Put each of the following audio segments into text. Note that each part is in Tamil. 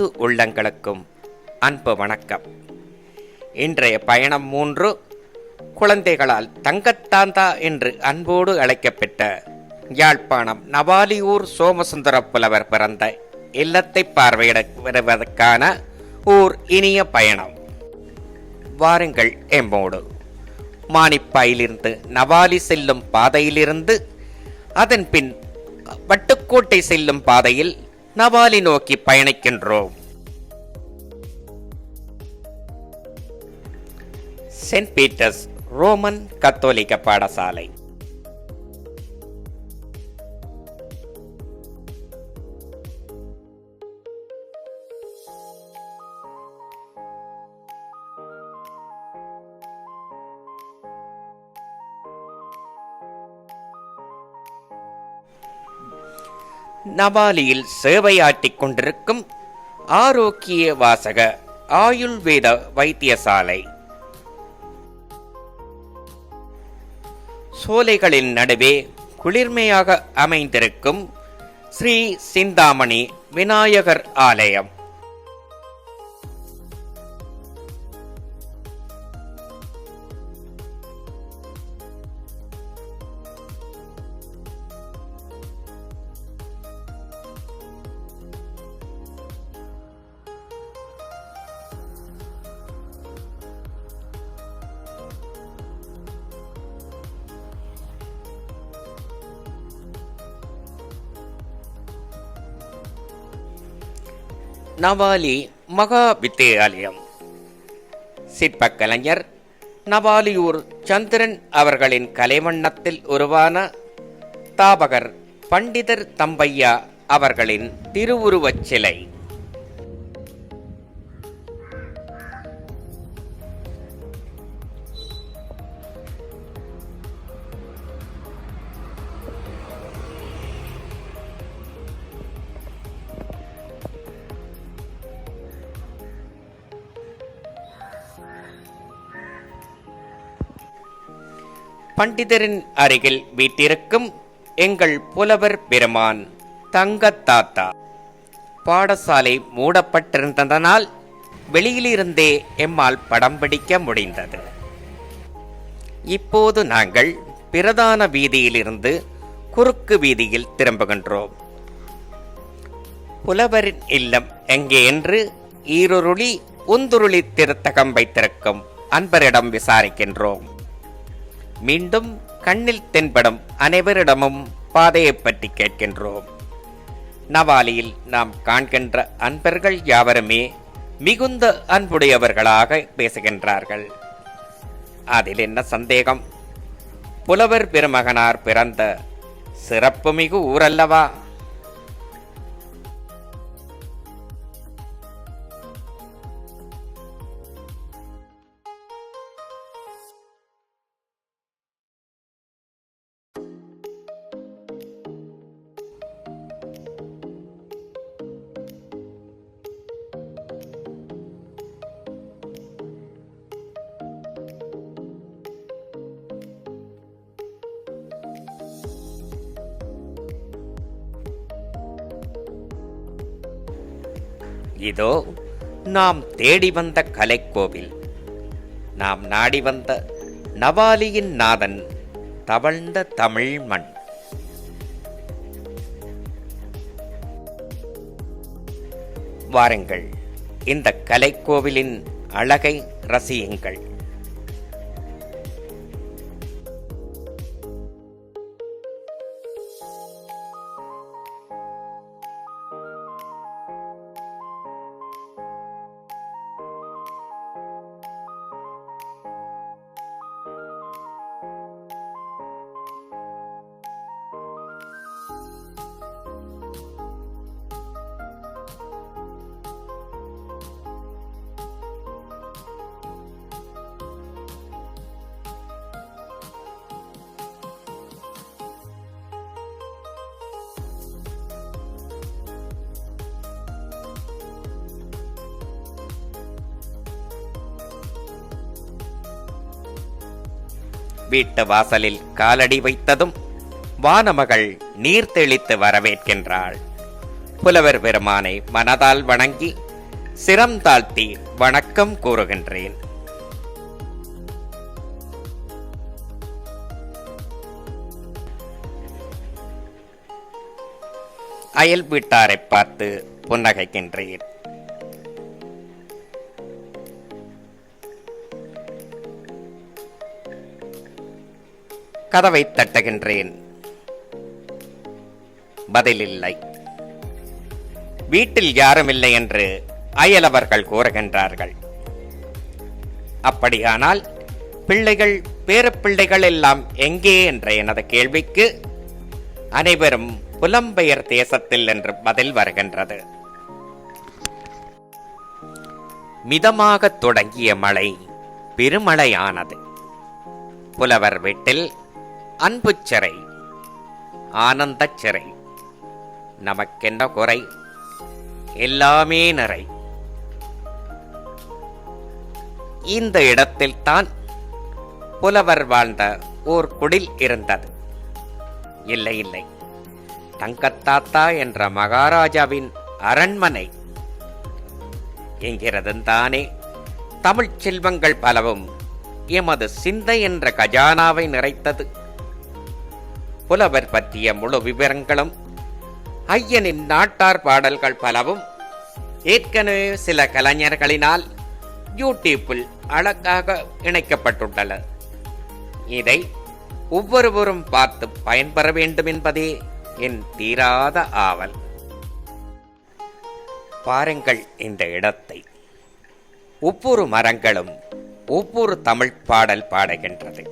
அனைத்து உள்ளங்களுக்கும் அன்பு வணக்கம். இன்றைய பயணம் 3 குழந்தைகளால் தங்கத்தாந்தா என்று அன்போடு அழைக்கப்பட்ட யாழ்ப்பாணம் நவாலியூர் சோமசுந்தர புலவர் பிறந்த இல்லத்தை பார்வையிட வருவதற்கான ஓர் இனிய பயணம். வாருங்கள் எம்மோடு. மானிப்பாயிலிருந்து நவாலி செல்லும் பாதையிலிருந்து அதன் பின் வட்டுக்கோட்டை செல்லும் பாதையில் நவாலி நோக்கி பயணிக்கின்றோம். சென்ட் பீட்டர்ஸ் ரோமன் கத்தோலிக்க பாடசாலை. நவாலியில் சேவையாற்றிக் கொண்டிருக்கும் ஆரோக்கிய வாசக ஆயுர்வேத வைத்தியசாலை. சோலைகளின் நடுவே குளிர்மையாக அமைந்திருக்கும் ஸ்ரீ சிந்தாமணி விநாயகர் ஆலயம். நவாலி மகா வித்தியாலயம். சிற்பக்கலைஞர் நவாலியூர் சந்திரன் அவர்களின் கலைவண்ணத்தில் உருவான தாபகர் பண்டிதர் தம்பையா அவர்களின் திருவுருவச் சிலை. பண்டிதரின் அருகில் வீட்டிருக்கும் எங்கள் புலவர் பெருமான் தங்கத்தாத்தா. பாடசாலை மூடப்பட்டிருந்ததனால் வெளியிலிருந்தே எம்மால் படம் பிடிக்க முடிந்தது. இப்போது நாங்கள் பிரதான வீதியிலிருந்து குறுக்கு வீதியில் திரும்புகின்றோம். புலவரின் இல்லம் எங்கே என்று ஈருருளி உந்துருளி திருத்தகம் வைத்திருக்கும் அன்பரிடம் விசாரிக்கின்றோம். மீண்டும் கண்ணில் தென்படும் அனைவரிடமும் பாதையை பற்றி கேட்கின்றோம். நவாலியில் நாம் காண்கின்ற அன்பர்கள் யாவருமே மிகுந்த அன்புடையவர்களாக பேசுகின்றார்கள். அதில் என்ன சந்தேகம்? புலவர் பெருமகனார் பிறந்த சிறப்புமிகு ஊரல்லவா. இதோ நாம் தேடி வந்த கலைக்கோவில். நாம் நாடி வந்த நவாலியின் நாதன் தவழ்ந்த தமிழ் மண். வாருங்கள், இந்த கலைக்கோவிலின் அழகை ரசியுங்கள். வீட்டு வாசலில் காலடி வைத்ததும் வானமகள் நீர் தெளித்து வரவேற்கின்றாள். புலவர் பெருமானை மனதால் வணங்கி சிரம் தாழ்த்தி வணக்கம் கூறுகின்றேன். அயல் வீட்டாரை பார்த்து புன்னகைக்கின்றேன். கதவை தட்டுகின்றேன். பதிலில்லை. வீட்டில் யாருமில்லை என்று அயலவர்கள் கூறுகின்றார்கள். அப்படியானால் பிள்ளைகள் பேரப்பிள்ளைகள் எல்லாம் எங்கே என்ற எனது கேள்விக்கு அனைவரும் புலம்பெயர் தேசத்தில் என்று பதில் வருகின்றது. மிதமாக தொடங்கிய மழை பெருமழையானது. புலவர் வீட்டில் அன்பு சிறை, ஆனந்த சிறை. நமக்கென்ன குறை? எல்லாமே நிறை. இந்த இடத்தில் தான் புலவர் வாழ்ந்த ஓர் குடில் இருந்தது. இல்லை இல்லை, தங்கத்தாத்தா என்ற மகாராஜாவின் அரண்மனை. என்கிறதுதானே தமிழ் செல்வங்கள் பலவும் எமது சிந்தை என்ற கஜானாவை நிறைத்தது. புலவர் பற்றிய முழு விவரங்களும் ஐயனின் நாட்டார் பாடல்கள் பலவும் ஏற்கனவே சில கலைஞர்களினால் யூடியூப்பில் அழகாக இணைக்கப்பட்டுள்ளன. இதை ஒவ்வொருவரும் பார்த்து பயன்பெற வேண்டும் என்பதே என் தீராத ஆவல். பாருங்கள் இந்த இடத்தை. ஒவ்வொரு மரங்களும் ஒவ்வொரு தமிழ் பாடல் பாடுகின்றது.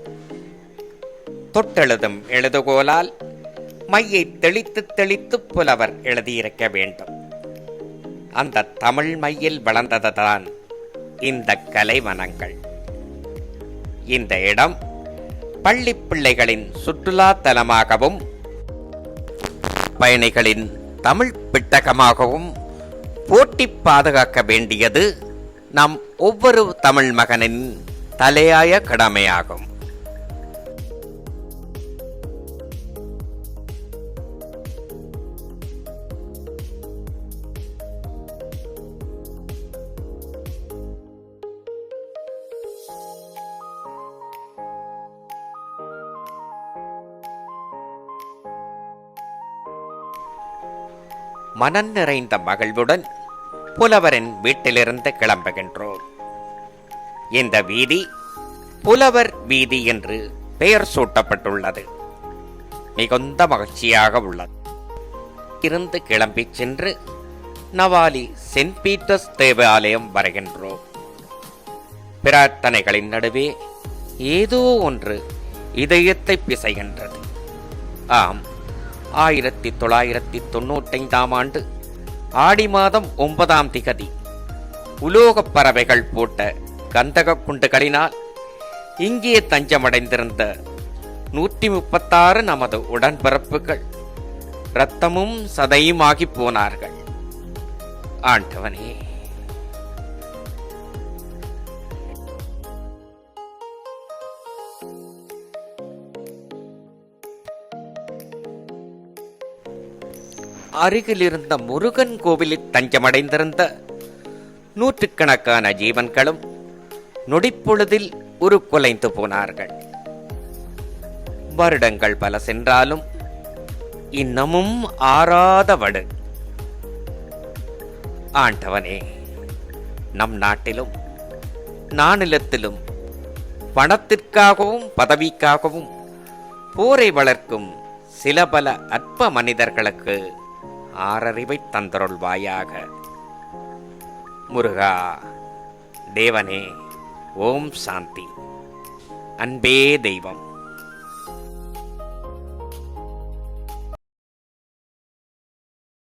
தொட்டெழுதும் எழுதுகோலால் மையை தெளித்து தெளித்து புலவர் எழுதியிருக்க வேண்டும். அந்த தமிழ் மையில் வளர்ந்ததுதான் இந்த கலைவனங்கள். இந்த இடம் பள்ளி பிள்ளைகளின் சுற்றுலா தலமாகவும் பயணிகளின் தமிழ் பெட்டகமாகவும் போட்டி பாதுகாக்க வேண்டியது நம் ஒவ்வொரு தமிழ் மகனின் தலையாய கடமையாகும். மனம் நிறைந்த மகிழ்வுடன் புலவரின் வீட்டிலிருந்து கிளம்புகின்றோம். இந்த வீதி புலவர் வீதி என்று பெயர் சூட்டப்பட்டுள்ளது. மிகுந்த மகிழ்ச்சியாக உள்ளது. இருந்து கிளம்பி சென்று நவாலி சென்ட் பீட்டர்ஸ் தேவாலயம் வருகின்றோம். பிரார்த்தனைகளின் நடுவே ஏதோ ஒன்று இதயத்தை பிசைகின்றது. ஆம், 1995ஆம் ஆண்டு ஆடி மாதம் 9ஆம் திகதி உலோகப் பறவைகள் போட்ட கந்தக குண்டுகளினால் இங்கே தஞ்சமடைந்திருந்த 136 நமது உடன்பிறப்புகள் இரத்தமும் சதையுமாகி போனார்கள். ஆண்டவனே, அருகிலிருந்த முருகன் கோவிலில் தஞ்சமடைந்திருந்த நூற்றுக்கணக்கான ஜீவன்களும் நொடிப்பொழுதில் உருக்குலைந்து போனார்கள். வருடங்கள் பல சென்றாலும் இன்னமும் ஆறாத வடு. ஆண்டவனே, நம் நாட்டிலும் நானிலத்திலும் பணத்திற்காகவும் பதவிக்காகவும் போரை வளர்க்கும் சில பல அற்ப மனிதர்களுக்கு ஆறறிவை தந்தருள்வாயாக. முருகா, தேவனே, ஓம் சாந்தி. அன்பே தெய்வம்.